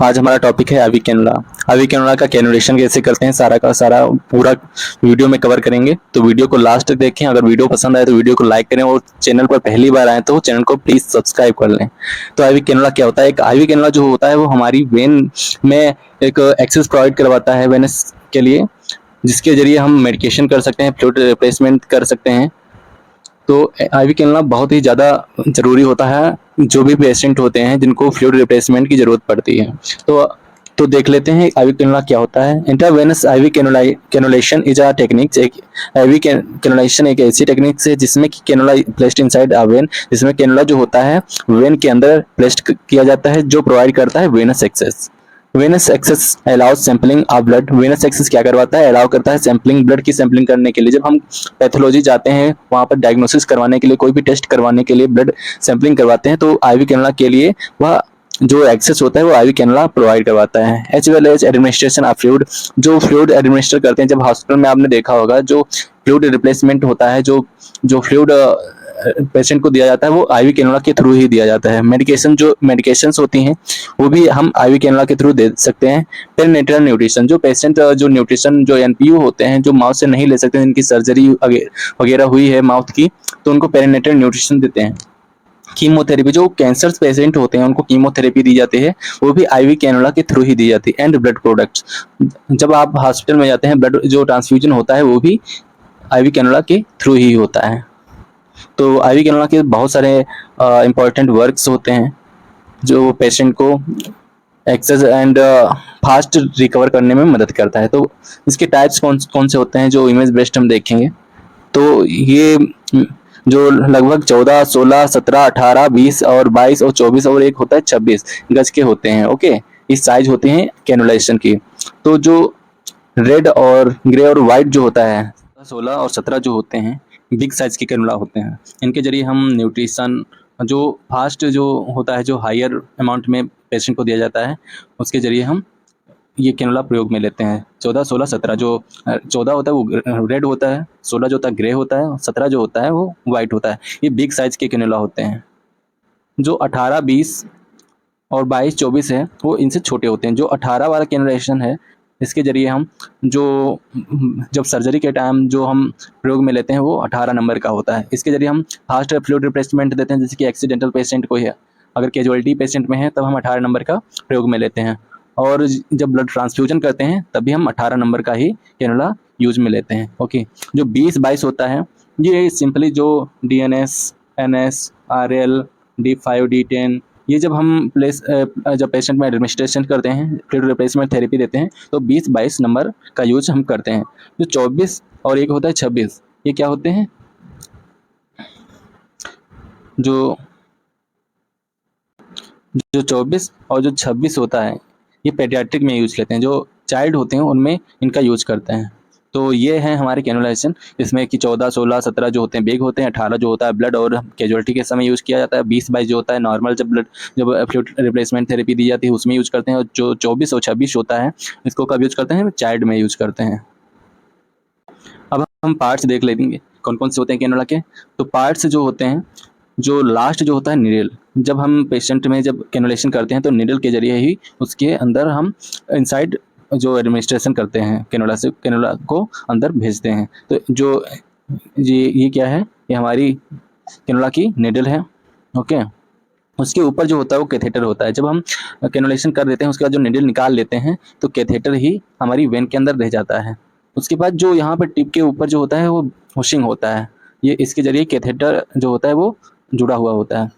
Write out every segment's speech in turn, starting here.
आज हमारा टॉपिक है आईवी कैनुला। आईवी कैनुला का कैनुलेशन कैसे करते हैं सारा का सारा पूरा वीडियो में कवर करेंगे, तो वीडियो को लास्ट तक देखें। अगर वीडियो पसंद आए तो वीडियो को लाइक करें और चैनल पर पहली बार आए तो चैनल को प्लीज सब्सक्राइब कर लें। तो आईवी कैनुला क्या होता है? एक आईवी कैनुला जो होता है वो हमारी वेन में एक एक्सेस प्रोवाइड करवाता है वेनस के लिए, जिसके जरिए हम मेडिकेशन कर सकते हैं, फ्लूइड रिप्लेसमेंट कर सकते हैं। तो आईवी कैनुला बहुत ही ज़्यादा ज़रूरी होता है जो भी पेशेंट होते हैं जिनको फ्लूइड रिप्लेसमेंट की ज़रूरत पड़ती है। तो देख लेते हैं आईवी कैनुला क्या होता है। Intravenous IV cannulation is a technique. एक आईवी कैनुलेशन एक ऐसी टेक्निक है जिसमें कि cannula placed inside a when, जिसमें कैनुला जो होता है वेन के अंदर प्लेस्ड किया जाता है, जो प्रोवाइड करता है venous access. Venous access allows sampling of blood. Venous access क्या करवाता है? अलाउ करता है सैंपलिंग, ब्लड की सैंपलिंग करने के लिए। जब हम पैथोलॉजी जाते हैं वहाँ पर डायग्नोसिस करवाने के लिए, कोई भी टेस्ट करवाने के लिए ब्लड सैंपलिंग करवाते हैं, तो आईवी कैनुला के लिए वह जो एक्सेस होता है वो आईवी कैनुला प्रोवाइड करवाता है। As well as administration of fluid, जो फ्लूइड एडमिनिस्टर करते हैं। जब हॉस्पिटल में आपने देखा होगा जो फ्लूइड रिप्लेसमेंट होता है, जो फ्लूइड पेशेंट को दिया जाता है वो आईवी कैनुला के थ्रू ही दिया जाता है। मेडिकेशंस होती हैं वो भी हम आईवी कैनुला के थ्रू दे सकते हैं। पेरिनेटल न्यूट्रिशन, जो पेशेंट जो न्यूट्रिशन जो एनपीयू होते हैं जो माउथ से नहीं ले सकते, जिनकी सर्जरी वगैरह हुई है माउथ की, तो उनको पेरिनेटल न्यूट्रिशन देते हैं। कीमोथेरेपी, जो कैंसर पेशेंट होते हैं उनको कीमोथेरेपी दी जाती है, वो भी आईवी कैनुला के थ्रू ही दी जाती है। एंड ब्लड प्रोडक्ट्स, जब आप हॉस्पिटल में जाते हैं ब्लड जो ट्रांसफ्यूजन होता है वो भी आईवी कैनुला के थ्रू ही होता है। तो आईवी कैनुला के बहुत सारे इंपॉर्टेंट वर्क्स होते हैं जो पेशेंट को एक्सेस एंड फास्ट रिकवर करने में मदद करता है। तो इसके टाइप्स कौन से होते हैं जो इमेज बेस्ड हम देखेंगे, तो ये जो लगभग 14, 16, 17, 18, 20 और 22 और 24 और एक होता है 26 गज के होते हैं। ओके, इस साइज होते हैं कैनुलेशन की। तो जो रेड और ग्रे और वाइट जो होता है 16 और 17 जो होते हैं बिग साइज के कैनुला होते हैं। इनके जरिए हम न्यूट्रिशन जो फास्ट जो होता है, जो हायर अमाउंट में पेशेंट को दिया जाता है, उसके जरिए हम ये कैनुला प्रयोग में लेते हैं। 14, 16, 17, जो 14 होता है वो रेड होता है, 16 जो होता है ग्रे होता है, 17 जो होता है वो वाइट होता है। ये बिग साइज के कैनुला होते हैं। जो 18, 20 और 22, 24 है वो इनसे छोटे होते हैं। जो 18 वाला कैनुलेशन है इसके जरिए हम जब सर्जरी के टाइम जो हम प्रयोग में लेते हैं वो 18 नंबर का होता है। इसके जरिए हम फास्ट फ्लूइड रिप्लेसमेंट देते हैं, जैसे कि एक्सीडेंटल पेशेंट को है, अगर कैजुअलिटी पेशेंट में है तब हम 18 नंबर का प्रयोग में लेते हैं। और जब ब्लड ट्रांसफ्यूजन करते हैं तभी हम 18 नंबर का ही कैनुला यूज में लेते हैं। ओके, जो 20, 22 होता है ये सिंपली जो DNS, NS, RL, D5, D10, ये जब हम जब पेशेंट में एडमिनिस्ट्रेशन करते हैं, फ्लूइड रिप्लेसमेंट थेरेपी देते हैं, तो 20, 22 नंबर का यूज हम करते हैं। जो 24 और एक होता है 26, ये क्या होते हैं? जो 24 और जो 26 होता है ये पेडियाट्रिक में यूज लेते हैं, जो चाइल्ड होते हैं उनमें इनका यूज करते हैं। तो ये है हमारे कैनुलेशन, इसमें कि 14, 16, 17 जो होते हैं बिग होते हैं, 18 जो होता है ब्लड और कैजुअलिटी के समय यूज किया जाता है, 20, 22 जो होता है नॉर्मल जब फ्लूइड रिप्लेसमेंट थेरेपी दी जाती है उसमें यूज करते हैं, और जो 24 और 26 होता है इसको कब यूज करते हैं? चाइल्ड में यूज करते हैं। अब हम पार्ट्स देख लेंगे कौन कौन से होते हैं कैनुला के। तो पार्ट्स जो होते हैं, जो लास्ट जो होता है निडल, जब हम पेशेंट में जब कैनुलेशन करते हैं तो निडल के जरिए ही उसके अंदर हम इनसाइड जो एडमिनिस्ट्रेशन करते हैं कैनुला को अंदर भेजते हैं। तो जो ये क्या है? ये हमारी कैनुला की निडल है। ओके, उसके ऊपर जो होता है वो कैथेटर होता है। जब हम कैनुलेशन कर देते हैं उसके बाद जो निडल निकाल लेते हैं तो कैथेटर ही हमारी वेन के अंदर रह जाता है। उसके बाद जो यहाँ पर टिप के ऊपर जो होता है वो होशिंग होता है, ये इसके जरिए कैथेटर जो होता है वो जुड़ा हुआ होता है।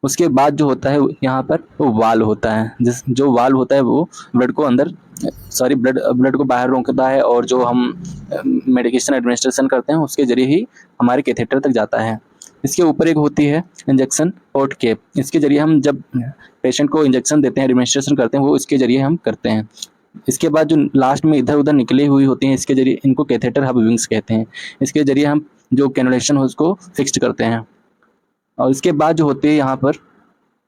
उसके बाद जो होता है यहाँ पर वो वाल्व होता है, जो वाल्व होता है वो ब्लड को अंदर ब्लड को बाहर रोकता है, और जो हम मेडिकेशन एडमिनिस्ट्रेशन करते हैं उसके जरिए ही हमारे कैथेटर तक जाता है। इसके ऊपर एक होती है इंजेक्शन पोर्ट कैप, इसके जरिए हम जब पेशेंट को इंजेक्शन देते हैं, एडमिनिस्ट्रेशन करते हैं, वो इसके जरिए हम करते हैं। इसके बाद जो लास्ट में इधर उधर निकली हुई होती हैं इसके जरिए, इनको कैथेटर हब विंग्स कहते हैं। इसके जरिए हम जो कैनुलेशन हो उसको फिक्स्ड करते हैं। और इसके बाद जो होती है यहाँ पर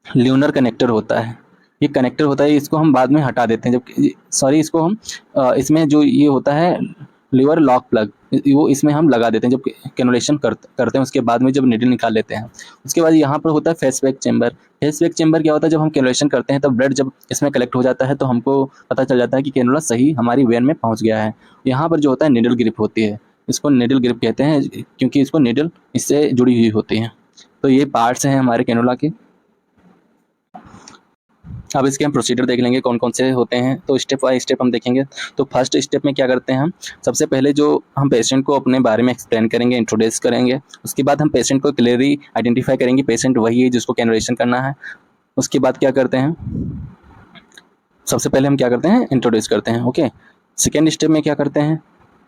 ल्यूनर कनेक्टर होता है, ये कनेक्टर होता है, इसको हम बाद में हटा देते हैं। जब इसको हम इसमें जो ये होता है लीवर लॉक प्लग, वो इसमें हम लगा देते हैं जब कैनुलेशन करते हैं। उसके बाद में जब निडल निकाल लेते हैं, उसके बाद यहाँ पर होता है फेसबैक चेंबर। फेसबैक चेंबर क्या होता है, जब हम कैनुलेशन करते हैं तब ब्लड जब इसमें कलेक्ट हो जाता है तो हमको पता चल जाता है कि कैनुला सही हमारी वेन में पहुँच गया है। यहाँ पर जो होता है निडल ग्रिप होती है, इसको निडल ग्रिप कहते हैं क्योंकि इसको निडल इससे जुड़ी हुई होती है। तो ये पार्ट्स हैं हमारे कैनुला के। अब इसके हम प्रोसीजर देख लेंगे कौन कौन से होते हैं, तो स्टेप बाय स्टेप हम देखेंगे। तो फर्स्ट स्टेप में क्या करते हैं हम, सबसे पहले जो हम पेशेंट को अपने बारे में एक्सप्लेन करेंगे, इंट्रोड्यूस करेंगे। उसके बाद हम पेशेंट को क्लियरली आइडेंटिफाई करेंगे पेशेंट वही है जिसको कैनुलेशन करना है। उसके बाद क्या करते हैं, सबसे पहले हम क्या करते हैं, इंट्रोड्यूस करते हैं। ओके, सेकेंड स्टेप में क्या करते हैं,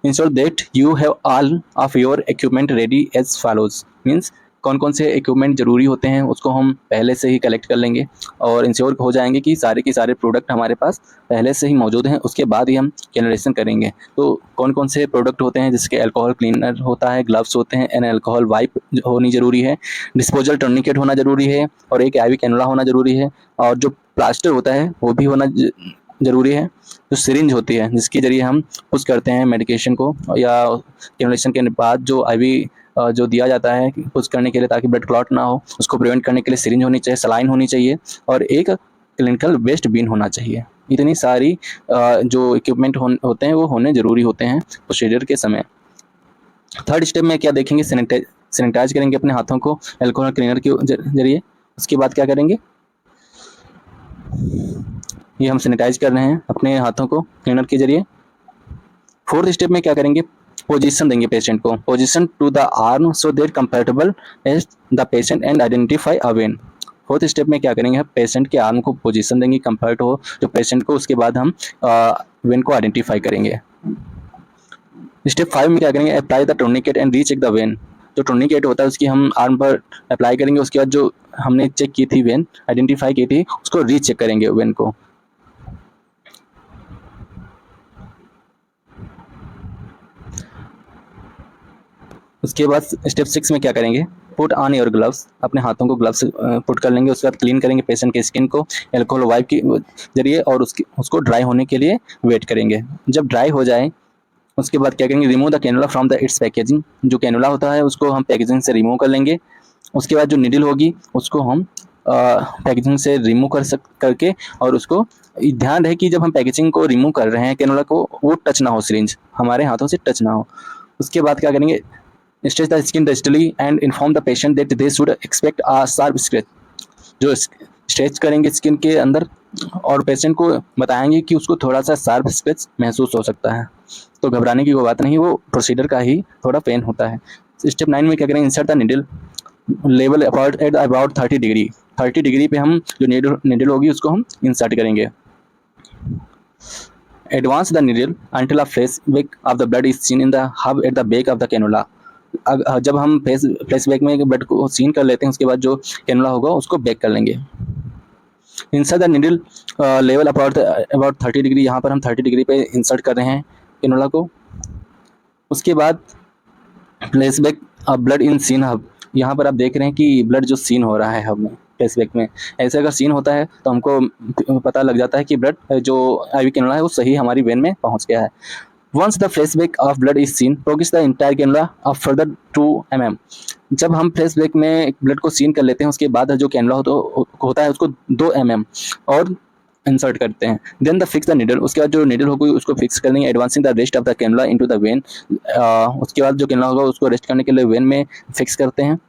ensure that you have all of your equipment ready as follows. Means कौन कौन से इक्विपमेंट ज़रूरी होते हैं उसको हम पहले से ही कलेक्ट कर लेंगे और इंश्योर हो जाएंगे कि सारे के सारे प्रोडक्ट हमारे पास पहले से ही मौजूद हैं। उसके बाद ही हम कैनुलेशन करेंगे। तो कौन कौन से प्रोडक्ट होते हैं, जिसके अल्कोहल क्लीनर होता है, ग्लव्स होते हैं, एंड अल्कोहल वाइप होनी ज़रूरी है, डिस्पोजल टर्निकेट होना ज़रूरी है, और एक आईवी कैनुला होना ज़रूरी है, और जो प्लास्टर होता है वो भी होना ज़रूरी है। जो सिरिंज होती है जिसके ज़रिए हम पुश करते हैं मेडिकेशन को, या कैनुलेशन के बाद जो आईवी जो दिया जाता है पुश करने के लिए ताकि ब्लड क्लॉट ना हो, उसको प्रिवेंट करने के लिए सिरिंज होनी चाहिए, सलाइन होनी चाहिए, और एक क्लिनिकल वेस्ट बिन होना चाहिए। इतनी सारी जो इक्विपमेंट होते हैं वो होने ज़रूरी होते हैं प्रोसीजर के समय। थर्ड स्टेप में क्या देखेंगे, सैनिटाइज करेंगे अपने हाथों को एल्कोहल क्लीनर के जरिए। उसके बाद क्या करेंगे, ये हम सैनिटाइज कर रहे हैं अपने हाथों को क्लीनर के जरिए। फोर्थ स्टेप में क्या करेंगे, पोजीशन देंगे पेशेंट को, position to the arm so that comfortable as the patient and identify a vein. Fourth step में क्या करेंगे, पेशेंट के आर्म को पोजीशन देंगे कंफर्ट हो जो पेशेंट को, उसके बाद हम वेन को आइडेंटिफाई करेंगे। स्टेप 5 में क्या करेंगे, apply the tourniquet and recheck the when. जो टूर्निकेट होता है उसकी हम आर्म पर अप्लाई करेंगे, उसके बाद जो हमने चेक की थी वेन, आइडेंटिफाई की थी, उसको रीचेक करेंगे वेन को। उसके बाद स्टेप 6 में क्या करेंगे, पुट ऑन योर ग्लव्स। अपने हाथों को ग्लव्स पुट कर लेंगे। उसके बाद क्लीन करेंगे पेशेंट के स्किन को एल्कोहल वाइप के जरिए, और उसको ड्राई होने के लिए वेट करेंगे। जब ड्राई हो जाए उसके बाद क्या करेंगे, remove the cannula from the it's packaging. जो कैनुला होता है उसको हम पैकेजिंग से रिमूव कर लेंगे। उसके बाद जो निडल होगी उसको हम पैकेजिंग से रिमूव करके, और उसको ध्यान रहे कि जब हम पैकेजिंग को रिमूव कर रहे हैं कैनुला को, वो टच ना हो, सिरिंज हमारे हाथों से टच ना हो। उसके बाद क्या करेंगे, stretch the skin digitally and inform the patient that they should expect a sharp scratch. जो स्ट्रेच करेंगे स्किन के अंदर और पेशेंट को बताएंगे कि उसको थोड़ा सा शार्प स्क्रैच महसूस हो सकता है। तो घबराने की कोई बात नहीं, वो प्रोसीजर का ही थोड़ा पेन होता है। स्टेप 9 में क्या करेंगे, insert the needle level at about 30 degree. 30 degree पे हम जो निडल होगी उसको हम इंसर्ट करेंगे। Advance the needle until a flashback of the blood is seen in the hub at the back of the cannula. जब हम फ्लैशबैक में ब्लड को सीन कर लेते हैं उसके बाद जो कैनुला होगा उसको बैक कर लेंगे। Insert the needle level about 30 degree. यहाँ पर हम 30 डिग्री पे इंसर्ट कर रहे हैं कैनुला को। उसके बाद flashback blood in seen hub. यहाँ पर आप देख रहे हैं कि ब्लड जो सीन हो रहा है हब में, फ्लैशबैक में। ऐसे अगर सीन होता है तो हमको पता लग जाता है कि ब्लड जो आईवी कैनुला है वो सही हमारी वेन में पहुँच गया है। Once the flashback of blood is seen, progress the entire cannula of further 2 mm। जब हम फ्लैशबैक में ब्लड को सीन कर लेते हैं उसके बाद जो कैनुला होता है उसको 2 mm और इंसर्ट करते हैं। Then the fix the needle. उसके बाद जो निडल होगी उसको फिक्स कर देंगे। Advancing the rest of the cannula into the vein. उसके बाद जो कैनुला होगा उसको रेस्ट करने के लिए वेन में फिक्स करते हैं।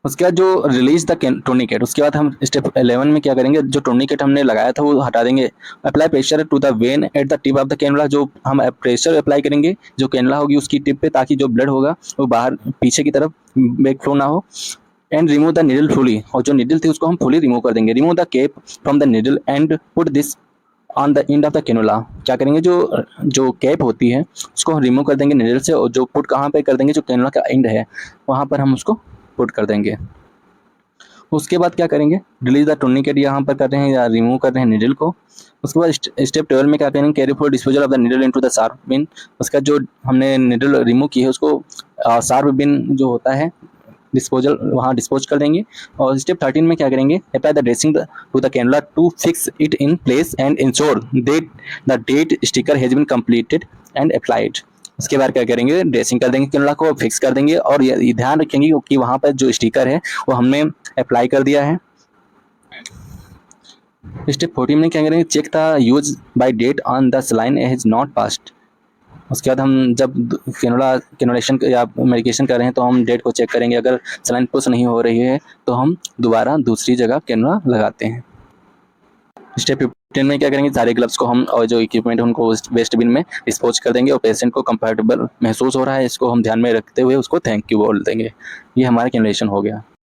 उसके बाद जो रिलीज द टूर्निकेट, उसके बाद हम स्टेप 11 में क्या करेंगे, जो टूर्निकेट हमने लगाया था वो हटा देंगे। Apply pressure to the vein at the tip of the cannula. जो हम प्रेशर अप्लाई करेंगे जो कैनुला होगी उसकी टिप पे, ताकि जो ब्लड होगा वो बाहर पीछे की तरफ बैक फ्लो ना हो। And remove the needle fully. और जो निडल थी उसको हम फुली रिमूव कर देंगे। Remove the cap from the needle and put this on the end of the cannula. क्या करेंगे, जो कैप होती है उसको हम रिमूव कर देंगे निडल से, और जो पुट कहाँ पे कर देंगे, जो कैनुला का एंड है वहाँ पर हम उसको पुट कर देंगे। उसके बाद क्या करेंगे, रिलीज द टूर्निकेट यहाँ पर कर रहे हैं या रिमूव कर रहे हैं निडल को। उसके बाद स्टेप 12 में क्या करेंगे, carry for disposal of the needle into the sharp bin. उसका जो हमने निडल रिमूव की है उसको शार्प बिन जो होता है डिस्पोजल वहाँ डिस्पोज कर देंगे। और स्टेप 13 में क्या करेंगे, apply the dressing to the cannula to fix it in place and ensure that the date sticker has been completed and applied. उसके बाद क्या करेंगे, ड्रेसिंग कर देंगे, कैनुला को फिक्स कर देंगे और ये ध्यान रखेंगे कि वहाँ पर जो स्टिकर है वो हमने अप्लाई कर दिया है। स्टेप 14 में क्या करेंगे, check the use by date on the saline has not passed. उसके बाद हम जब कैनुलेशन या मेडिकेशन कर रहे हैं तो हम डेट को चेक करेंगे, अगर सलाइन पुश नहीं हो रही है तो हम दोबारा दूसरी जगह कैनुला लगाते हैं। स्टेप 15 में क्या करेंगे, सारे ग्लव्स को हम और जो इक्विपमेंट है उनको वेस्ट बिन में डिस्पोज कर देंगे और पेशेंट को कंफर्टेबल महसूस हो रहा है इसको हम ध्यान में रखते हुए उसको थैंक यू बोल देंगे। ये हमारा कैनुलेशन हो गया।